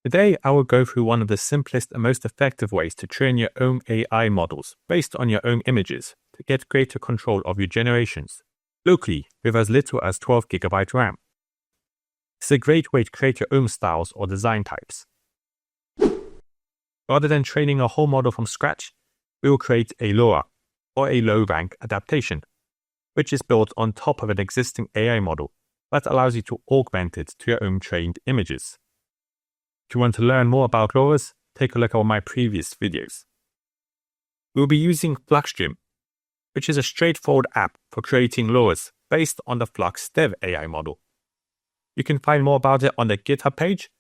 Today, I will go through one of the simplest and most effective ways to train your own AI models based on your own images to get greater control of your generations, locally with as little as 12GB RAM. It's a great way to create your own styles or design types. Rather than training a whole model from scratch, we will create a LoRA, or a low-rank adaptation, which is built on top of an existing AI model that allows you to augment it to your own trained images. If you want to learn more about LoRAs, take a look at my previous videos. We'll be using FLUX Gym, which is a straightforward app for creating LoRAs based on the FLUX Dev AI model. You can find more about it on the GitHub page,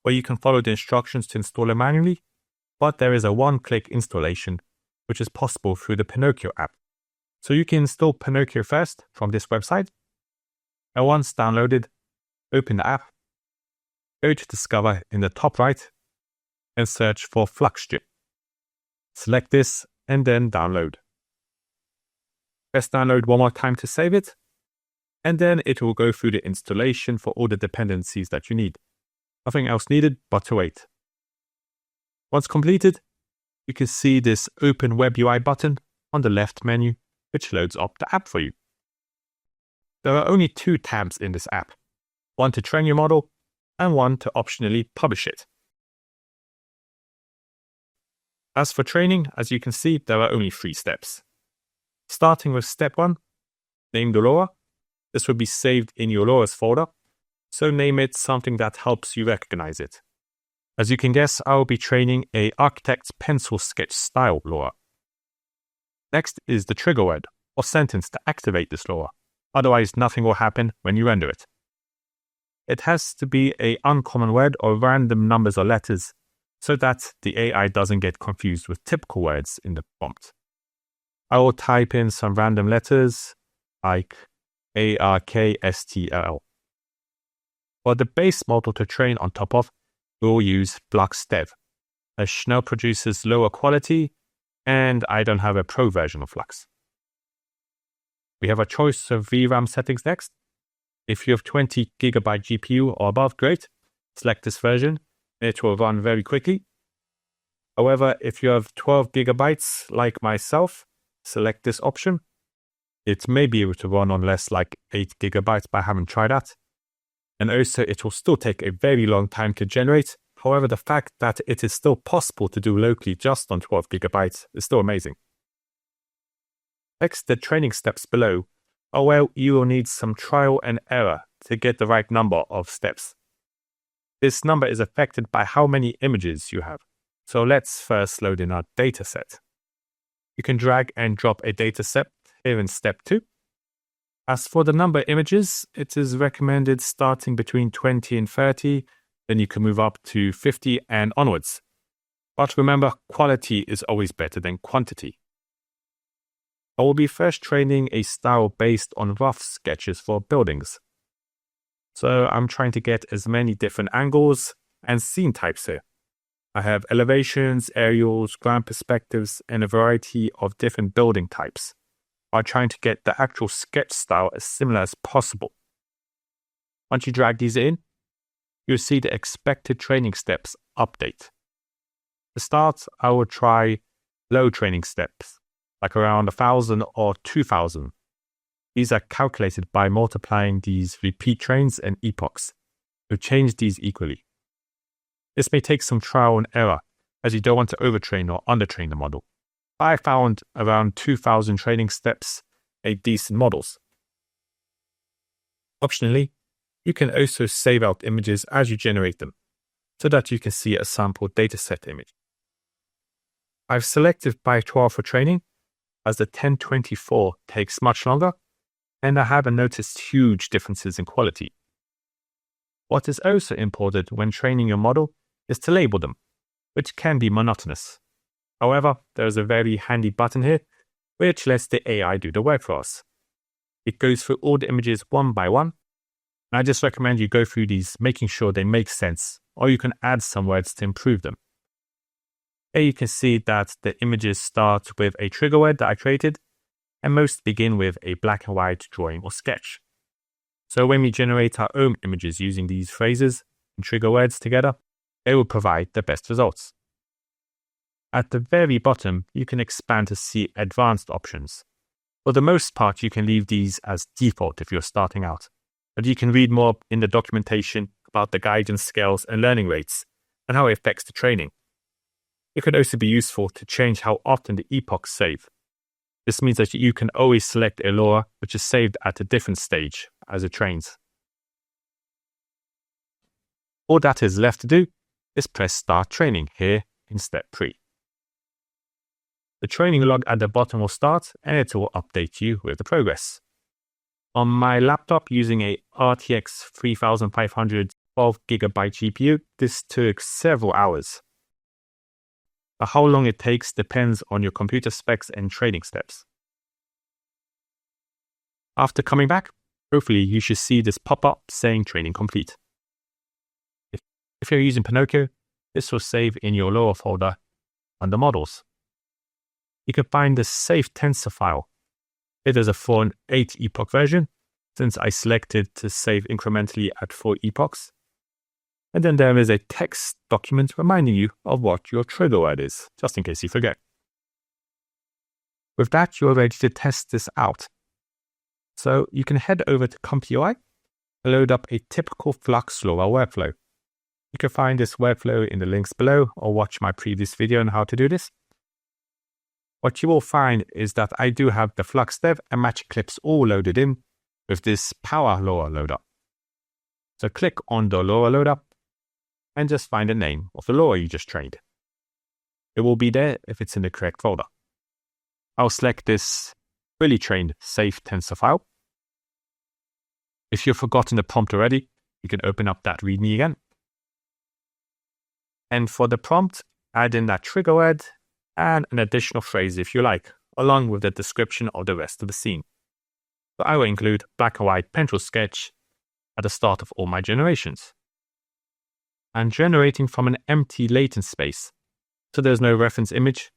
where you can follow the instructions to install it manually, but there is a one-click installation, which is possible through the Pinokio app. So you can install Pinokio first from this website, and once downloaded, open the app, go to Discover in the top right, and search for FLUX Gym. Select this and then download. Press download one more time to save it, and then it will go through the installation for all the dependencies that you need. Nothing else needed but to wait. Once completed, you can see this Open Web UI button on the left menu, which loads up the app for you. There are only two tabs in this app, one to train your model and one to optionally publish it. As for training, as you can see, there are only 3 steps. Starting with step 1, name the LoRA. This will be saved in your LoRAs folder, so name it something that helps you recognize it. As you can guess, I will be training a architect's pencil sketch style LoRA. Next is the trigger word or sentence to activate this LoRA, otherwise nothing will happen when you render it. It has to be an uncommon word or random numbers or letters, so that the AI doesn't get confused with typical words in the prompt. I will type in some random letters like ARKSTL. For the base model to train on top of, we'll use FLUX Dev, as Schnell produces lower quality and I don't have a pro version of Flux. We have a choice of VRAM settings next. If you have 20GB GPU or above, great. Select this version. It will run very quickly. However, if you have 12GB like myself, select this option. It may be able to run on less like 8GB, but I haven't tried that. And also, it will still take a very long time to generate. However, the fact that it is still possible to do locally just on 12GB is still amazing. Next, the training steps below are where you will need some trial and error to get the right number of steps. This number is affected by how many images you have. So let's first load in our dataset. You can drag and drop a dataset here in step 2. As for the number of images, it is recommended starting between 20 and 30, then you can move up to 50 and onwards. But remember, quality is always better than quantity. I will be first training a style based on rough sketches for buildings. So I'm trying to get as many different angles and scene types here. I have elevations, aerials, ground perspectives, and a variety of different building types. I'm trying to get the actual sketch style as similar as possible. Once you drag these in, you'll see the expected training steps update. To start, I will try low training steps, like around 1,000 or 2,000. These are calculated by multiplying these repeat trains and epochs, to change these equally. This may take some trial and error, as you don't want to overtrain or undertrain the model. I found around 2,000 training steps a decent models. Optionally, you can also save out images as you generate them, so that you can see a sample dataset image. I've selected by 12 for training, as the 1024 takes much longer, and I haven't noticed huge differences in quality. What is also important when training your model is to label them, which can be monotonous. However, there is a very handy button here, which lets the AI do the work for us. It goes through all the images one by one, and I just recommend you go through these, making sure they make sense, or you can add some words to improve them. Here you can see that the images start with a trigger word that I created, and most begin with a black and white drawing or sketch. So when we generate our own images using these phrases and trigger words together, it will provide the best results. At the very bottom, you can expand to see advanced options. For the most part, you can leave these as default if you're starting out, but you can read more in the documentation about the guidance scales and learning rates and how it affects the training. It could also be useful to change how often the epochs save. This means that you can always select a LoRA which is saved at a different stage as it trains. All that is left to do is press Start Training here in step 3. The training log at the bottom will start and it will update you with the progress. On my laptop using a RTX 3500 12GB GPU, this took several hours. But how long it takes depends on your computer specs and training steps. After coming back, hopefully you should see this pop up saying training complete. If you're using Pinokio, this will save in your LoRA folder under models. You can find the safe tensor file. It is a 4 and 8 epoch version, since I selected to save incrementally at 4 epochs. And then there is a text document reminding you of what your trigger word is, just in case you forget. With that, you're ready to test this out. So you can head over to comfyui and load up a typical Flux LoRA workflow. You can find this workflow in the links below or watch my previous video on how to do this. What you will find is that I do have the Flux Dev and match clips all loaded in with this Power LoRA loader. So click on the LoRA loader and just find the name of the LoRA you just trained. It will be there if it's in the correct folder. I'll select this fully trained safe tensor file. If you've forgotten the prompt already, you can open up that README again. And for the prompt, add in that trigger word and an additional phrase if you like, along with the description of the rest of the scene. So I will include black and white pencil sketch at the start of all my generations. And generating from an empty latent space, so there's no reference image,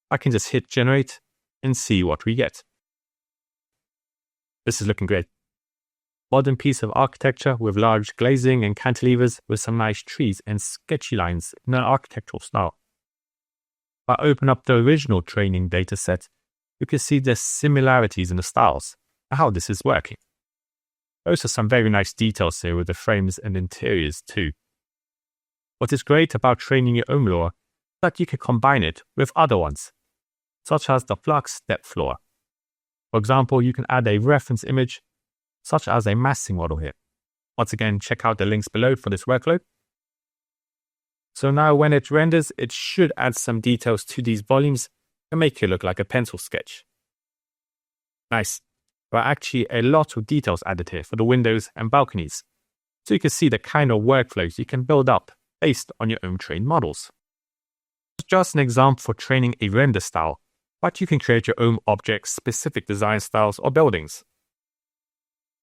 I can just hit generate and see what we get. This is looking great. Modern piece of architecture with large glazing and cantilevers with some nice trees and sketchy lines in an architectural style. If I open up the original training dataset, you can see the similarities in the styles and how this is working. Also some very nice details here with the frames and interiors too. What is great about training your own LoRA is that you can combine it with other ones, such as the Flux depth LoRA. For example, you can add a reference image, such as a massing model here. Once again, check out the links below for this workload. So now when it renders, it should add some details to these volumes and make it look like a pencil sketch. Nice. There are actually a lot of details added here for the windows and balconies, so you can see the kind of workflows you can build up based on your own trained models. It's just an example for training a render style, but you can create your own object-specific design styles or buildings.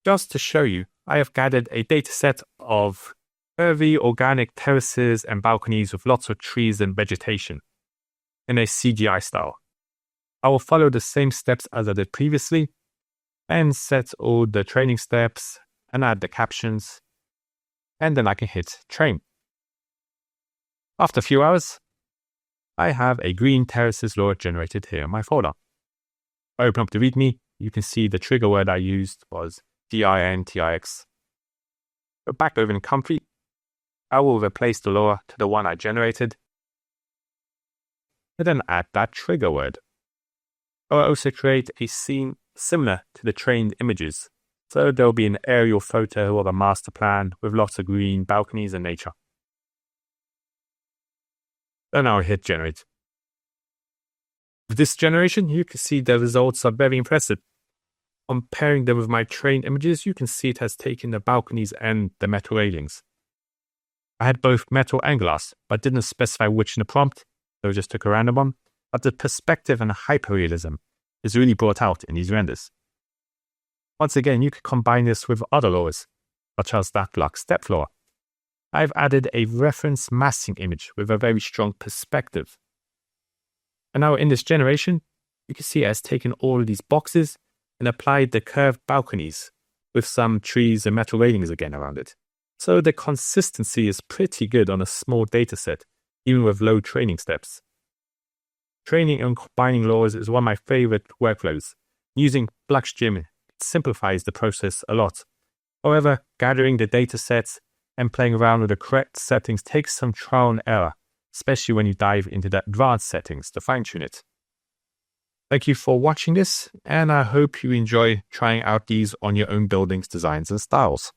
Just to show you, I have gathered a dataset of curvy organic terraces and balconies with lots of trees and vegetation in a CGI style. I will follow the same steps as I did previously and set all the training steps and add the captions, and then I can hit train. After a few hours, I have a green terraces LoRA generated here in my folder. If I open up the README, you can see the trigger word I used was DINTIX. But back over in Comfy, I will replace the LoRA to the one I generated, and then add that trigger word. I will also create a scene similar to the trained images, so there will be an aerial photo of a master plan with lots of green balconies and nature. Then I'll hit generate. With this generation, you can see the results are very impressive. Comparing them with my trained images, you can see it has taken the balconies and the metal railings. I had both metal and glass, but didn't specify which in the prompt, so I just took a random one. But the perspective and hyperrealism is really brought out in these renders. Once again, you can combine this with other LoRAs, such as that Flux depth LoRA. I've added a reference massing image with a very strong perspective. And now in this generation, you can see it has taken all of these boxes and applied the curved balconies with some trees and metal railings again around it. So the consistency is pretty good on a small dataset, even with low training steps. Training and combining LoRAs is one of my favorite workflows. Using FLUX Gym simplifies the process a lot. However, gathering the datasets and playing around with the correct settings takes some trial and error, especially when you dive into the advanced settings to fine-tune it. Thank you for watching this, and I hope you enjoy trying out these on your own buildings, designs, and styles.